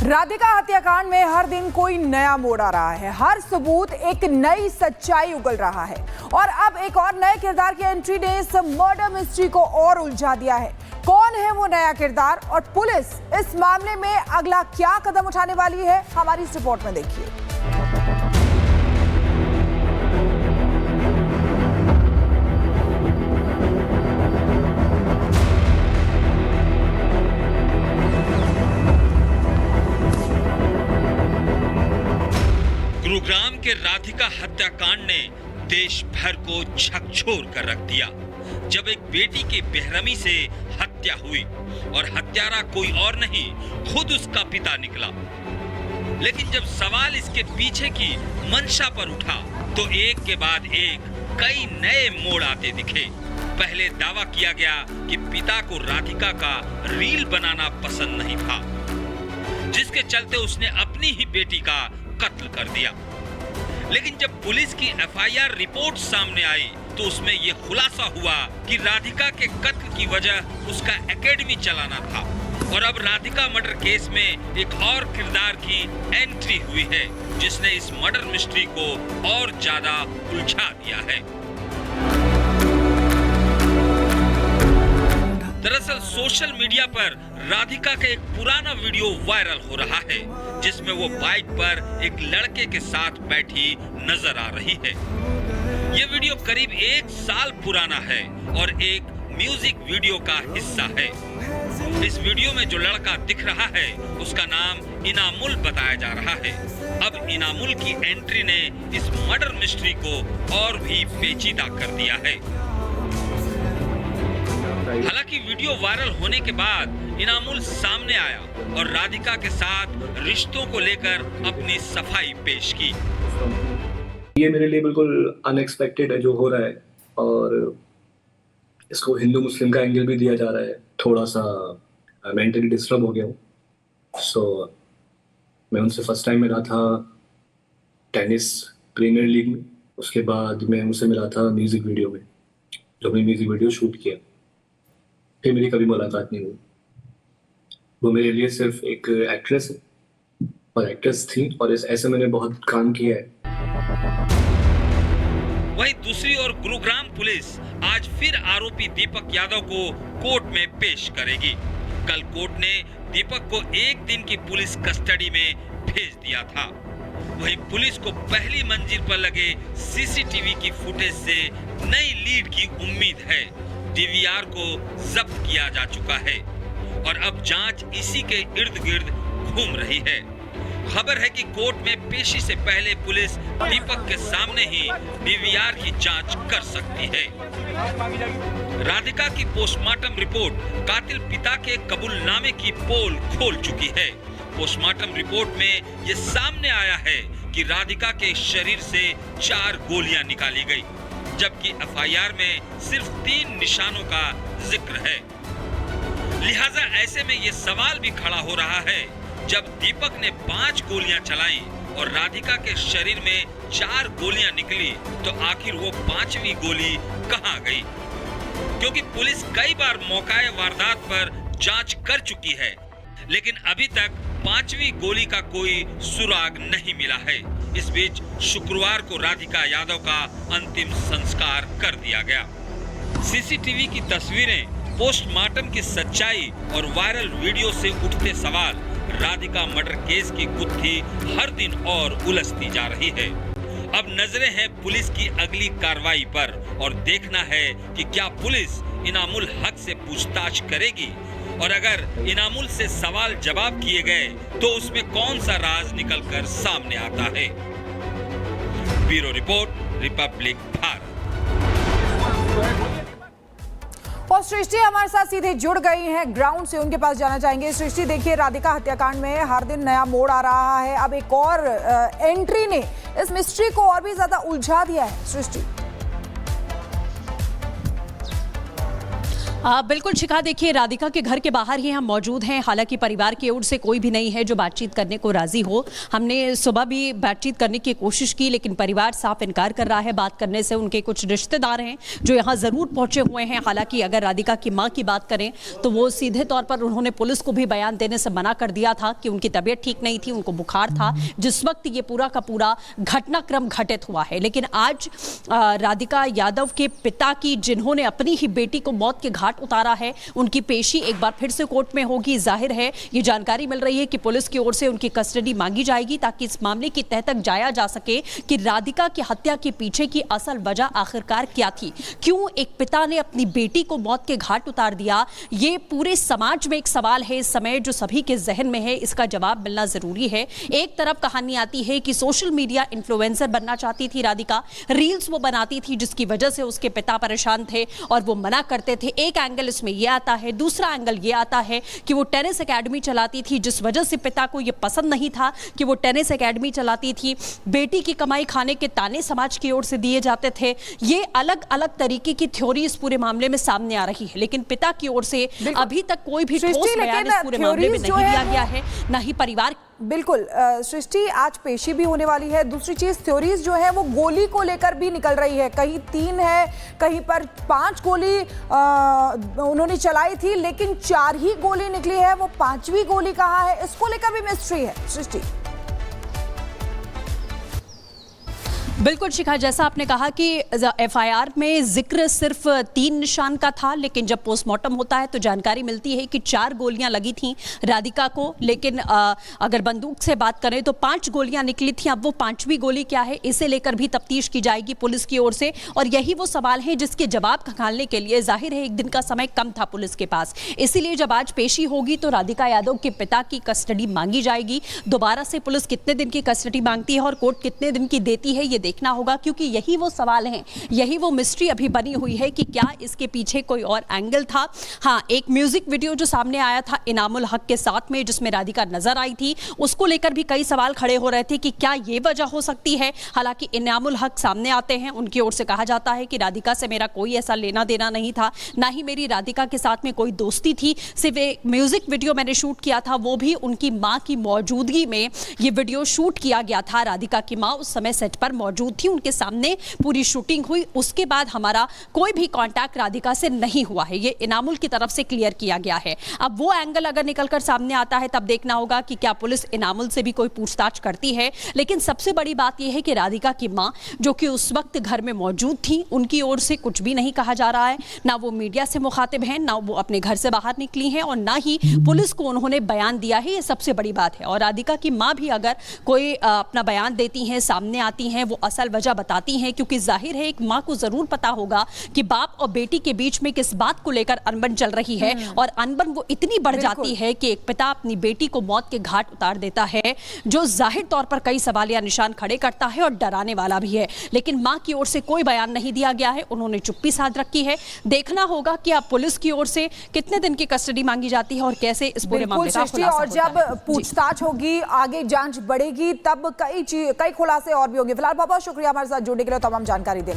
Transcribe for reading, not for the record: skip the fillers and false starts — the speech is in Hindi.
राधिका हत्याकांड में हर दिन कोई नया मोड़ आ रहा है। हर सबूत एक नई सच्चाई उगल रहा है और अब एक और नए किरदार की एंट्री ने इस मर्डर मिस्ट्री को और उलझा दिया है। कौन है वो नया किरदार और पुलिस इस मामले में अगला क्या कदम उठाने वाली है, हमारी इस रिपोर्ट में देखिए। गुरुग्राम के राधिका हत्याकांड ने देश भर को झकझोर कर रख दिया। जब एक बेटी की बेरहमी से हत्या हुई और हत्यारा कोई और नहीं, खुद उसका पिता निकला। लेकिन जब सवाल इसके पीछे की मंशा पर उठा तो एक के बाद एक कई नए मोड़ आते दिखे। पहले दावा किया गया कि पिता को राधिका का रील बनाना पसंद नहीं था, जिसके चलते उसने अपनी ही बेटी का कत्ल कर दिया। लेकिन जब पुलिस की एफआईआर रिपोर्ट सामने आई तो उसमें यह खुलासा हुआ कि राधिका के कत्ल की वजह उसका एकेडमी चलाना था। और अब राधिका मर्डर केस में एक और किरदार की एंट्री हुई है, जिसने इस मर्डर मिस्ट्री को और ज्यादा उलझा दिया है। दरअसल सोशल मीडिया पर राधिका का एक पुराना वीडियो वायरल हो रहा है, जिसमें वो बाइक पर एक लड़के के साथ बैठी नजर आ रही है। ये वीडियो करीब 1 साल पुराना है और एक म्यूजिक वीडियो का हिस्सा है। इस वीडियो में जो लड़का दिख रहा है उसका नाम इनामुल बताया जा रहा है। अब इनामुल की एंट्री ने इस मर्डर मिस्ट्री को और भी पेचीदा कर दिया है। हालांकि वीडियो वायरल होने के बाद इनामुल सामने आया और राधिका के साथ रिश्तों को लेकर अपनी सफाई पेश की। ये मेरे लिए बिल्कुल अनएक्सपेक्टेड है जो हो रहा है, और इसको हिंदू मुस्लिम का एंगल भी दिया जा रहा है। थोड़ा सा मेंटली डिस्टर्ब हो गया हूँ। मैं उनसे फर्स्ट टाइम मिला था टेनिस प्रीमियर लीग में, उसके बाद मैं उनसे मिला था म्यूजिक वीडियो में, जो मैंने म्यूजिक वीडियो शूट किया। फिर मेरी कभी मुलाकात नहीं हुई। वो मेरे लिए सिर्फ एक एक्ट्रेस है और एक्ट्रेस थी, और ऐसे मैंने बहुत काम किया है। वहीं दूसरी ओर गुरुग्राम पुलिस आज फिर आरोपी दीपक यादव को कोर्ट में पेश करेगी। कल कोर्ट ने दीपक को 1 दिन की पुलिस कस्टडी में भेज दिया था। वहीं पुलिस को पहली मंजिल पर लगे सीसीटीवी की फुटेज से नई लीड की उम्मीद है। डीवीआर को जब्त किया जा चुका है और अब जांच इसी के इर्द गिर्द घूम रही है। खबर है कि कोर्ट में पेशी से पहले पुलिस दीपक के सामने ही डीवीआर की जांच कर सकती है। राधिका की पोस्टमार्टम रिपोर्ट कातिल पिता के कबूलनामे की पोल खोल चुकी है। पोस्टमार्टम रिपोर्ट में ये सामने आया है कि राधिका के शरीर से 4 गोलियां निकाली गई, जबकि एफआईआर में सिर्फ 3 निशानों का जिक्र है। लिहाजा ऐसे में ये सवाल भी खड़ा हो रहा है, जब दीपक ने 5 गोलियां चलाई और राधिका के शरीर में 4 गोलियां निकली, तो आखिर वो 5वीं गोली कहां गई? क्योंकि पुलिस कई बार मौकाए वारदात पर जांच कर चुकी है, लेकिन अभी तक 5वीं गोली का कोई सुराग नहीं मिला है। इस बीच शुक्रवार को राधिका यादव का अंतिम संस्कार कर दिया गया। सीसीटीवी की तस्वीरें, पोस्टमार्टम की सच्चाई और वायरल वीडियो से उठते सवाल, राधिका मर्डर केस की गुत्थी हर दिन और उलझती जा रही है। अब नजरें हैं पुलिस की अगली कार्रवाई पर और देखना है कि क्या पुलिस इनामुल हक से पूछताछ करेगी, और अगर इनामुल से सवाल जवाब किए गए तो उसमें कौन सा राज निकलकर सामने आता है। Bureau report, Republic Bharat. और सृष्टि हमारे साथ सीधे जुड़ गई हैं ग्राउंड से, उनके पास जाना चाहेंगे। सृष्टि, देखिए राधिका हत्याकांड में हर दिन नया मोड़ आ रहा है। अब एक और एंट्री ने इस मिस्ट्री को और भी ज्यादा उलझा दिया है। सृष्टि, बिल्कुल शिखा, देखिए राधिका के घर के बाहर ही हम मौजूद हैं। हालांकि परिवार की ओर से कोई भी नहीं है जो बातचीत करने को राजी हो। हमने सुबह भी बातचीत करने की कोशिश की, लेकिन परिवार साफ इनकार कर रहा है बात करने से। उनके कुछ रिश्तेदार हैं जो यहाँ ज़रूर पहुँचे हुए हैं। हालांकि अगर राधिका की माँ की बात करें तो वो सीधे तौर पर उन्होंने पुलिस को भी बयान देने से मना कर दिया था कि उनकी तबीयत ठीक नहीं थी, उनको बुखार था जिस वक्त ये पूरा का पूरा घटनाक्रम घटित हुआ है। लेकिन आज राधिका यादव के पिता की, जिन्होंने अपनी ही बेटी को मौत के घाट उतारा है, उनकी पेशी एक बार फिर से कोर्ट में होगी। जाहिर है ये जानकारी मिल रही है कि पुलिस की ओर से उनकी कस्टडी मांगी जाएगी ताकि इस मामले की तह तक जाया जा सके कि राधिका की हत्या के पीछे की असल वजह आखिरकार क्या थी, क्यों एक पिता ने अपनी बेटी को मौत के घाट उतार दिया। ये पूरे समाज में एक सवाल है इस समय जो सभी के जहन में है, इसका जवाब मिलना जरूरी है। एक तरफ कहानी आती है कि सोशल मीडिया इन्फ्लुएंसर बनना चाहती थी राधिका, रील्स वो बनाती थी जिसकी वजह से उसके पिता परेशान थे और वो मना करते थे। एक एंगल इसमें यह आता है, दूसरा एंगल ये आता है कि वो टेनिस एकेडमी चलाती थी जिस वजह से पिता को ये पसंद नहीं था कि वो टेनिस एकेडमी चलाती थी। बेटी की कमाई खाने के ताने समाज की ओर से दिए जाते थे। ये अलग अलग तरीके की थ्योरी इस पूरे मामले में सामने आ रही है, लेकिन पिता की ओर से अभी तक कोई भी ठोस बयान इस पूरे मामले में नहीं दिया गया है, ना ही परिवार। बिल्कुल सृष्टि, आज पेशी भी होने वाली है। दूसरी चीज, थ्योरीज जो है वो गोली को लेकर भी निकल रही है। कहीं 3 है, कहीं पर 5 गोली उन्होंने चलाई थी, लेकिन 4 ही गोली निकली है। वो 5वीं गोली कहाँ है, इसको लेकर भी मिस्ट्री है सृष्टि। बिल्कुल शिखा, जैसा आपने कहा कि एफआईआर में जिक्र सिर्फ 3 निशान का था, लेकिन जब पोस्टमार्टम होता है तो जानकारी मिलती है कि 4 गोलियां लगी थीं राधिका को। लेकिन अगर बंदूक से बात करें तो 5 गोलियां निकली थीं। अब वो 5वीं गोली क्या है, इसे लेकर भी तफ्तीश की जाएगी पुलिस की ओर से, और यही वो सवाल है जिसके जवाब खंगालने के लिए जाहिर है एक दिन का समय कम था पुलिस के पास। इसीलिए जब आज पेशी होगी तो राधिका यादव के पिता की कस्टडी मांगी जाएगी। दोबारा से पुलिस कितने दिन की कस्टडी मांगती है और कोर्ट कितने दिन की देती है, ये देखना होगा, क्योंकि यही वो सवाल हैं, यही वो मिस्ट्री अभी बनी हुई है कि क्या इसके पीछे कोई और एंगल था। हाँ, एक म्यूजिक वीडियो जो सामने आया था इनामुल हक के साथ में, जिसमें राधिका नजर आई थी, उसको लेकर भी कई सवाल खड़े हो रहे थे कि क्या ये वजह हो सकती है। हालांकि इनामुल हक सामने आते हैं, उनकी ओर से कहा जाता है कि राधिका से मेरा कोई ऐसा लेना देना नहीं था, ना ही मेरी राधिका के साथ में कोई दोस्ती थी। सिर्फ एक म्यूजिक वीडियो मैंने शूट किया था, वो भी उनकी माँ की मौजूदगी में ये वीडियो शूट किया गया था। राधिका की माँ उस समय सेट पर मौजूद थी, उनके सामने पूरी शूटिंग हुई। उसके बाद हमारा कोई भी कांटेक्ट राधिका से नहीं हुआ है, ये इनामुल की तरफ से क्लियर किया गया है। अब वो एंगल अगर निकलकर सामने आता है तब देखना होगा कि क्या पुलिस इनामुल से भी कोई पूछताछ करती है। लेकिन सबसे बड़ी बात यह है कि राधिका की मां जो कि उस वक्त घर में मौजूद थी, उनकी ओर से कुछ भी नहीं कहा जा रहा है। ना वो मीडिया से मुखातिब हैं, ना वो अपने घर से बाहर निकली हैं, और ना ही पुलिस को उन्होंने बयान दिया है। ये सबसे बड़ी बात है। और राधिका की मां भी अगर कोई अपना बयान देती हैं, सामने आती हैं, वो असल वजह बताती हैं, क्योंकि जाहिर है एक मां को जरूर पता होगा कि बाप और बेटी के बीच में किस बात को लेकर अनबन चल रही है, और अनबन वो इतनी बढ़ जाती है कि एक पिता अपनी बेटी को मौत के घाट उतार देता है, जो जाहिर तौर पर कई सवालिया निशान खड़े करता है और डराने वाला भी है। लेकिन मां की ओर से कोई बयान नहीं दिया गया है, उन्होंने चुप्पी साध रखी है। देखना होगा कि अब पुलिस की ओर से कितने दिन की कस्टडी मांगी जाती है और कैसे इस पूरे मामले का खुलासा और जब पूछताछ होगी, आगे जांच बढ़ेगी, तब कई खुलासे और भी होंगे। फिलहाल बहुत बहुत शुक्रिया हमारे साथ जुड़ने के लिए, तमाम जानकारी देने